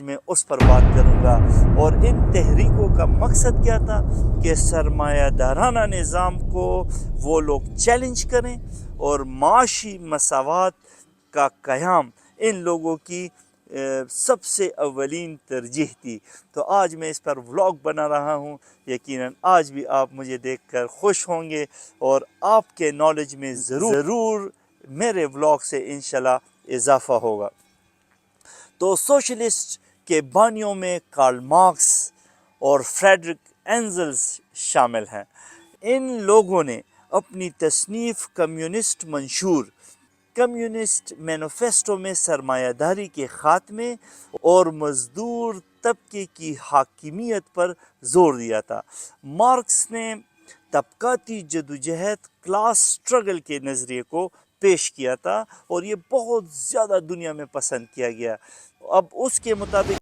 میں اس پر بات کروں گا، اور ان تحریکوں کا مقصد کیا تھا کہ سرمایہ دارانہ نظام کو وہ لوگ چیلنج کریں، اور معاشی مساوات کا قیام ان لوگوں کی سب سے اولین ترجیح تھی۔ تو آج میں اس پر ولاگ بنا رہا ہوں، یقیناً آج بھی آپ مجھے دیکھ کر خوش ہوں گے، اور آپ کے نالج میں ضرور میرے ولاگ سے انشاءاللہ اضافہ ہوگا۔ تو سوشلسٹ کے بانیوں میں کارل مارکس اور فریڈرک اینزلز شامل ہیں۔ ان لوگوں نے اپنی تصنیف کمیونسٹ منشور، کمیونسٹ مینیفیسٹو میں سرمایہ داری کے خاتمے اور مزدور طبقے کی حاکمیت پر زور دیا تھا۔ مارکس نے طبقاتی جدوجہد، کلاس سٹرگل کے نظریے کو پیش کیا تھا، اور یہ بہت زیادہ دنیا میں پسند کیا گیا۔ اب اس کے مطابق